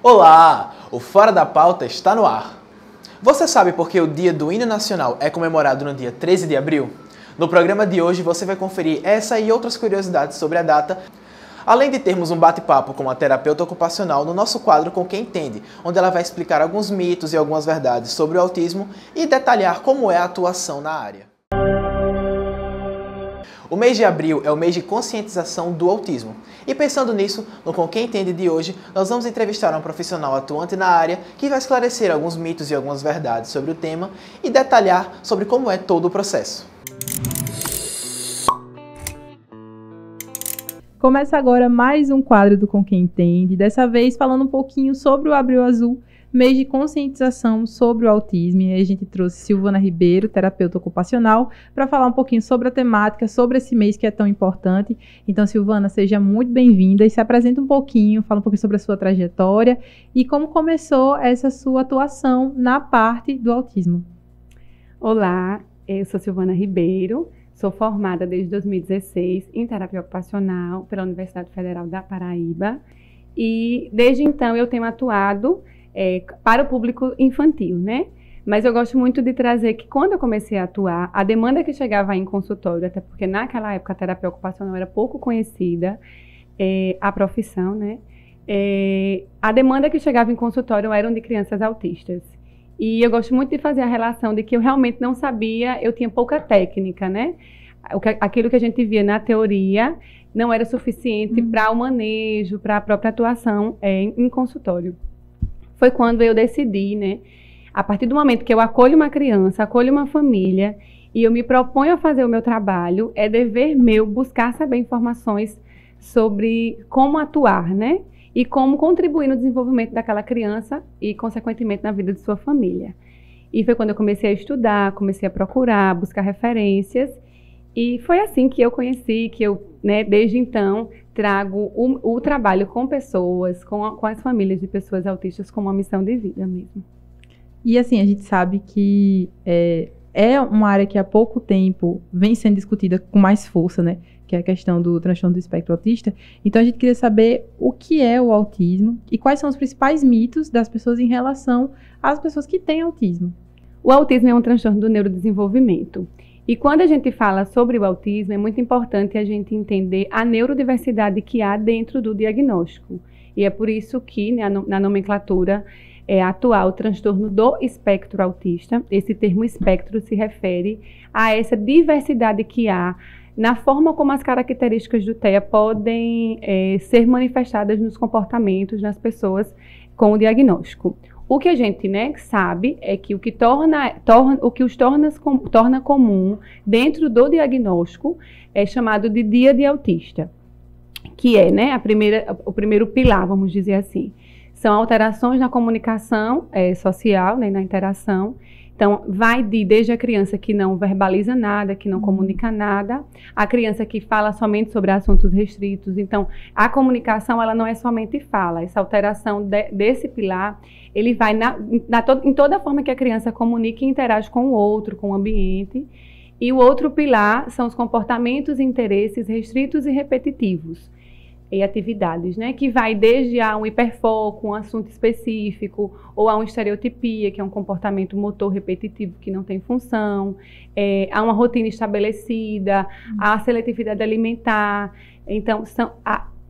Olá! O Fora da Pauta está no ar. Você sabe por que o Dia do Hino Nacional é comemorado no dia 13 de abril? No programa de hoje você vai conferir essa e outras curiosidades sobre a data, além de termos um bate-papo com uma terapeuta ocupacional no nosso quadro Com Quem Entende, onde ela vai explicar alguns mitos e algumas verdades sobre o autismo e detalhar como é a atuação na área. O mês de abril é o mês de conscientização do autismo. E pensando nisso, no Com Quem Entende de hoje, nós vamos entrevistar um profissional atuante na área que vai esclarecer alguns mitos e algumas verdades sobre o tema e detalhar sobre como é todo o processo. Começa agora mais um quadro do Com Quem Entende, dessa vez falando um pouquinho sobre o Abril Azul, mês de conscientização sobre o autismo. E aí a gente trouxe Silvana Ribeiro, terapeuta ocupacional, para falar um pouquinho sobre a temática, sobre esse mês que é tão importante. Então, Silvana, seja muito bem-vinda e se apresenta um pouquinho, fala um pouquinho sobre a sua trajetória e como começou essa sua atuação na parte do autismo. Olá, eu sou Silvana Ribeiro, sou formada desde 2016 em terapia ocupacional pela Universidade Federal da Paraíba e desde então eu tenho atuado para o público infantil, né? Mas eu gosto muito de trazer que quando eu comecei a atuar, a demanda que chegava em consultório, até porque naquela época a terapia ocupacional era pouco conhecida, a profissão, né? A demanda que chegava em consultório eram de crianças autistas. E eu gosto muito de fazer a relação de que eu realmente não sabia, eu tinha pouca técnica, né? Aquilo que a gente via na teoria não era suficiente para o manejo, para a própria atuação em consultório. Foi quando eu decidi, né, a partir do momento que eu acolho uma criança, acolho uma família e eu me proponho a fazer o meu trabalho, é dever meu buscar saber informações sobre como atuar, né, e como contribuir no desenvolvimento daquela criança e, consequentemente, na vida de sua família. E foi quando eu comecei a estudar, comecei a procurar, buscar referências e foi assim que eu conheci, que eu, né, desde então, trago o trabalho com pessoas, com as famílias de pessoas autistas como uma missão de vida mesmo. E assim, a gente sabe que é uma área que há pouco tempo vem sendo discutida com mais força, né? Que é a questão do transtorno do espectro autista. Então a gente queria saber o que é o autismo e quais são os principais mitos das pessoas em relação às pessoas que têm autismo. O autismo é um transtorno do neurodesenvolvimento. E quando a gente fala sobre o autismo, é muito importante a gente entender a neurodiversidade que há dentro do diagnóstico. E é por isso que, né, na nomenclatura atual, o transtorno do espectro autista, esse termo espectro se refere a essa diversidade que há na forma como as características do TEA podem ser manifestadas nos comportamentos nas pessoas com o diagnóstico. O que a gente, né, sabe é que o que os torna comum dentro do diagnóstico é chamado de dia de autista, que é, né, o primeiro pilar, vamos dizer assim. São alterações na comunicação social, né, na interação. Então, vai desde a criança que não verbaliza nada, que não comunica nada, a criança que fala somente sobre assuntos restritos. Então, a comunicação, ela não é somente fala. Essa alteração desse pilar, ele vai em toda a forma que a criança comunica e interage com o outro, com o ambiente. E o outro pilar são os comportamentos e interesses restritos e repetitivos. E atividades, né, que vai desde a um hiperfoco, um assunto específico, ou a uma estereotipia, que é um comportamento motor repetitivo que não tem função, a uma rotina estabelecida, a seletividade alimentar. Então,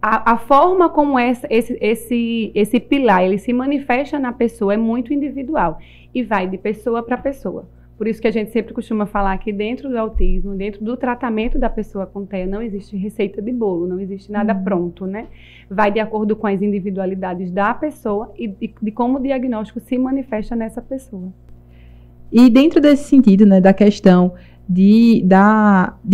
a forma como esse pilar ele se manifesta na pessoa é muito individual e vai de pessoa para pessoa. Por isso que a gente sempre costuma falar que dentro do autismo, dentro do tratamento da pessoa com TEA, não existe receita de bolo, não existe nada pronto, né? Vai de acordo com as individualidades da pessoa e de como o diagnóstico se manifesta nessa pessoa. E dentro desse sentido, né, da questão de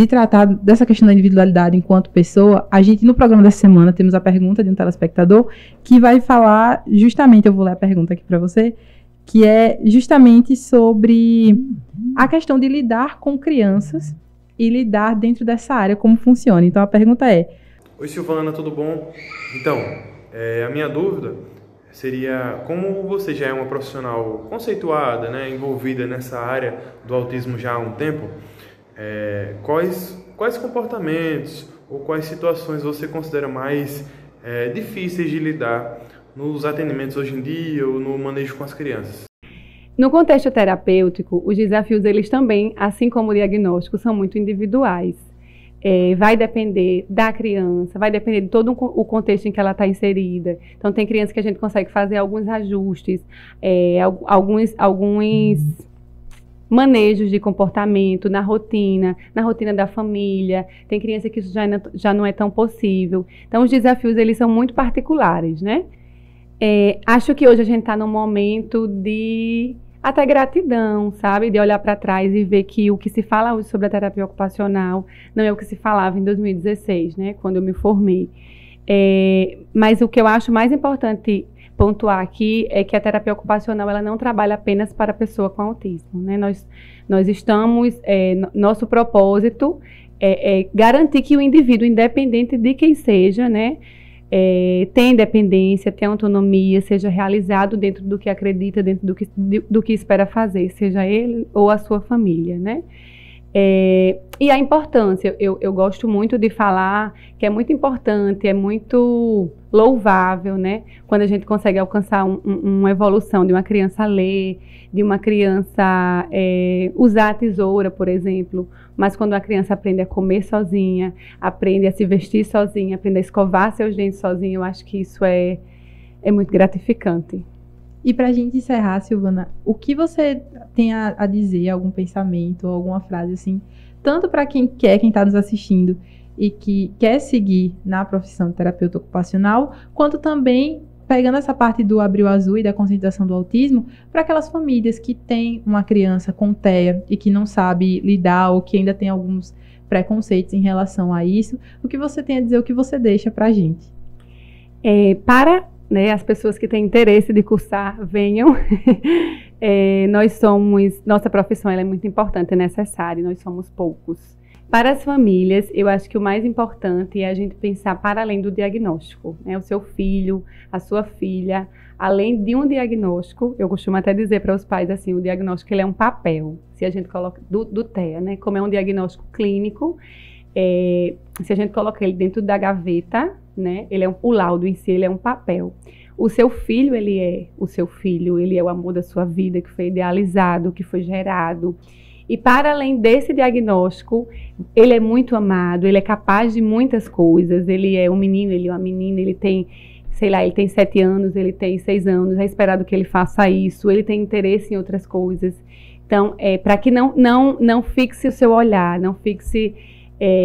tratar dessa questão da individualidade enquanto pessoa, a gente, no programa dessa semana, temos a pergunta de um telespectador que vai falar justamente, eu vou ler a pergunta aqui para você, que é justamente sobre a questão de lidar com crianças e lidar dentro dessa área, como funciona. Então, a pergunta é... Oi, Silvana, tudo bom? Então, a minha dúvida seria, como você já é uma profissional conceituada, né, envolvida nessa área do autismo já há um tempo, quais comportamentos ou quais situações você considera mais difíceis de lidar nos atendimentos hoje em dia ou no manejo com as crianças? No contexto terapêutico, os desafios, eles também, assim como o diagnóstico, são muito individuais. Vai depender da criança, vai depender de todo o contexto em que ela está inserida. Então, tem crianças que a gente consegue fazer alguns ajustes, alguns manejos de comportamento na rotina da família. Tem criança que isso já não é tão possível. Então, os desafios, eles são muito particulares, né? Acho que hoje a gente está num momento de até gratidão, sabe? De olhar para trás e ver que o que se fala hoje sobre a terapia ocupacional não é o que se falava em 2016, né? Quando eu me formei. Mas o que eu acho mais importante pontuar aqui é que a terapia ocupacional, ela não trabalha apenas para a pessoa com autismo, né? Nós estamos, nosso propósito é garantir que o indivíduo, independente de quem seja, né? Tem independência, tem autonomia, seja realizado dentro do que acredita, dentro do que espera fazer, seja ele ou a sua família, né? E a importância, eu gosto muito de falar que é muito importante, é muito louvável, né? Quando a gente consegue alcançar uma evolução de uma criança ler, de uma criança usar a tesoura, por exemplo, mas quando a criança aprende a comer sozinha, aprende a se vestir sozinha, aprende a escovar seus dentes sozinha, eu acho que isso é muito gratificante. E para a gente encerrar, Silvana, o que você tem a dizer, algum pensamento, alguma frase assim, tanto para quem está nos assistindo e que quer seguir na profissão de terapeuta ocupacional, quanto também pegando essa parte do Abril Azul e da conscientização do autismo, para aquelas famílias que têm uma criança com TEA e que não sabe lidar ou que ainda tem alguns preconceitos em relação a isso, o que você tem a dizer, o que você deixa para a gente? As pessoas que têm interesse de cursar, venham. Nossa profissão ela é muito importante, é necessária, nós somos poucos. Para as famílias, eu acho que o mais importante é a gente pensar para além do diagnóstico, né? O seu filho, a sua filha, além de um diagnóstico, eu costumo até dizer para os pais assim, o diagnóstico ele é um papel, se a gente coloca, do TEA, né? Como é um diagnóstico clínico, se a gente coloca ele dentro da gaveta, né? O laudo em si, ele é um papel. O seu filho, ele é o amor da sua vida, que foi idealizado, que foi gerado. E para além desse diagnóstico, ele é muito amado, ele é capaz de muitas coisas, ele é um menino, ele é uma menina, ele tem, ele tem 7 anos, ele tem 6 anos, é esperado que ele faça isso, ele tem interesse em outras coisas. Então, para que não fixe o seu olhar, não fixe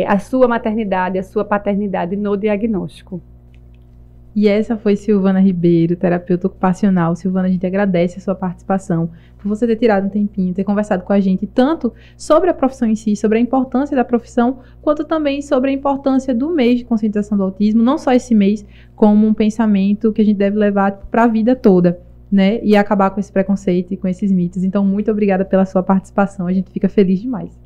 a sua maternidade, a sua paternidade no diagnóstico. E essa foi Silvana Ribeiro, terapeuta ocupacional. Silvana, a gente agradece a sua participação, por você ter tirado um tempinho, ter conversado com a gente, tanto sobre a profissão em si, sobre a importância da profissão, quanto também sobre a importância do mês de conscientização do autismo, não só esse mês, como um pensamento que a gente deve levar para a vida toda, né? E acabar com esse preconceito e com esses mitos. Então, muito obrigada pela sua participação, a gente fica feliz demais.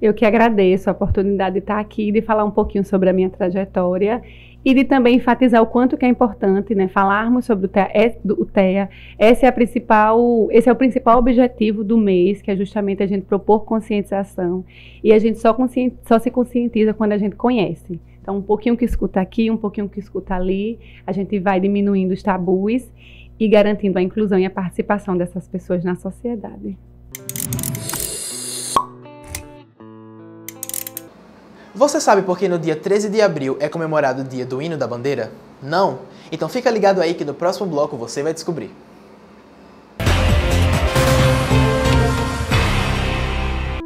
Eu que agradeço a oportunidade de estar aqui, de falar um pouquinho sobre a minha trajetória e de também enfatizar o quanto que é importante, né, falarmos sobre o TEA. Esse é o principal objetivo do mês, que é justamente a gente propor conscientização. E a gente só se conscientiza quando a gente conhece. Então, um pouquinho que escuta aqui, um pouquinho que escuta ali, a gente vai diminuindo os tabus e garantindo a inclusão e a participação dessas pessoas na sociedade. Você sabe por que no dia 13 de abril é comemorado o dia do Hino da Bandeira? Não? Então fica ligado aí que no próximo bloco você vai descobrir.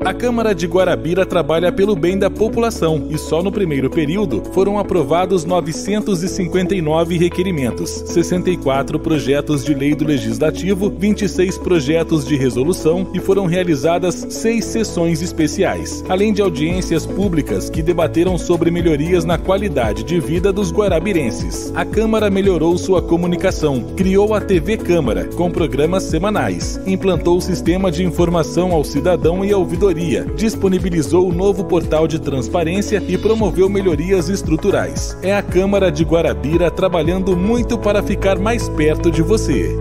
A Câmara de Guarabira trabalha pelo bem da população e só no primeiro período foram aprovados 959 requerimentos, 64 projetos de lei do Legislativo, 26 projetos de resolução e foram realizadas 6 sessões especiais, além de audiências públicas que debateram sobre melhorias na qualidade de vida dos guarabirenses. A Câmara melhorou sua comunicação, criou a TV Câmara, com programas semanais, implantou o sistema de informação ao cidadão e a ouvidoria, disponibilizou o novo portal de transparência e promoveu melhorias estruturais. É a Câmara de Guarabira trabalhando muito para ficar mais perto de você.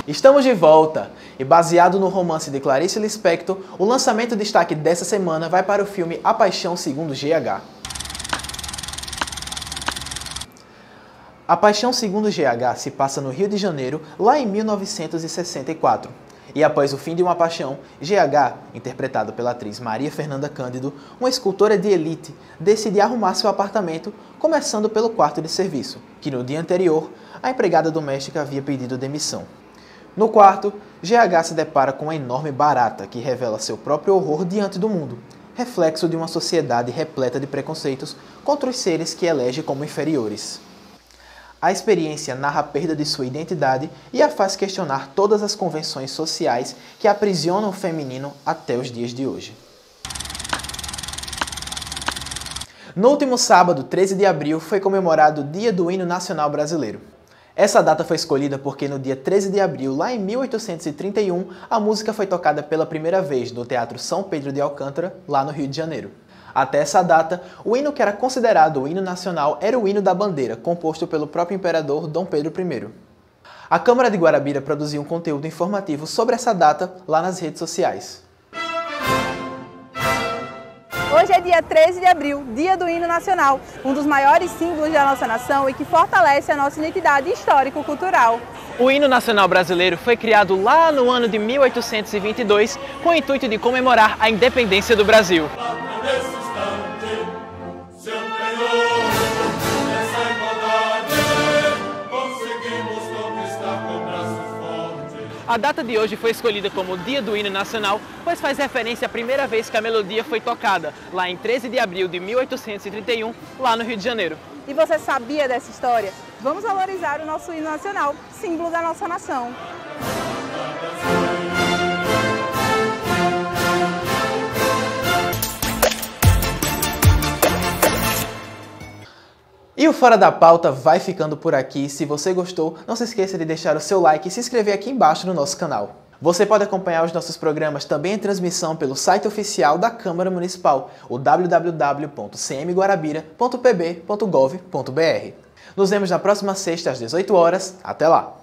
Estamos de volta e, baseado no romance de Clarice Lispector, o lançamento destaque dessa semana vai para o filme A Paixão Segundo GH. A Paixão segundo GH se passa no Rio de Janeiro, lá em 1964. E após o fim de uma paixão, GH, interpretado pela atriz Maria Fernanda Cândido, uma escultora de elite, decide arrumar seu apartamento, começando pelo quarto de serviço, que no dia anterior, a empregada doméstica havia pedido demissão. No quarto, GH se depara com uma enorme barata que revela seu próprio horror diante do mundo, reflexo de uma sociedade repleta de preconceitos contra os seres que elege como inferiores. A experiência narra a perda de sua identidade e a faz questionar todas as convenções sociais que aprisionam o feminino até os dias de hoje. No último sábado, 13 de abril, foi comemorado o Dia do Hino Nacional Brasileiro. Essa data foi escolhida porque no dia 13 de abril, lá em 1831, a música foi tocada pela primeira vez no Teatro São Pedro de Alcântara, lá no Rio de Janeiro. Até essa data, o hino que era considerado o hino nacional era o hino da bandeira, composto pelo próprio imperador Dom Pedro I. A Câmara de Guarabira produziu um conteúdo informativo sobre essa data lá nas redes sociais. Hoje é dia 13 de abril, Dia do Hino Nacional, um dos maiores símbolos da nossa nação e que fortalece a nossa identidade histórico-cultural. O hino nacional brasileiro foi criado lá no ano de 1822 com o intuito de comemorar a independência do Brasil. A data de hoje foi escolhida como Dia do Hino Nacional, pois faz referência à primeira vez que a melodia foi tocada, lá em 13 de abril de 1831, lá no Rio de Janeiro. E você sabia dessa história? Vamos valorizar o nosso hino nacional, símbolo da nossa nação. E o Fora da Pauta vai ficando por aqui. Se você gostou, não se esqueça de deixar o seu like e se inscrever aqui embaixo no nosso canal. Você pode acompanhar os nossos programas também em transmissão pelo site oficial da Câmara Municipal, o www.cmguarabira.pb.gov.br. Nos vemos na próxima sexta às 18 horas. Até lá!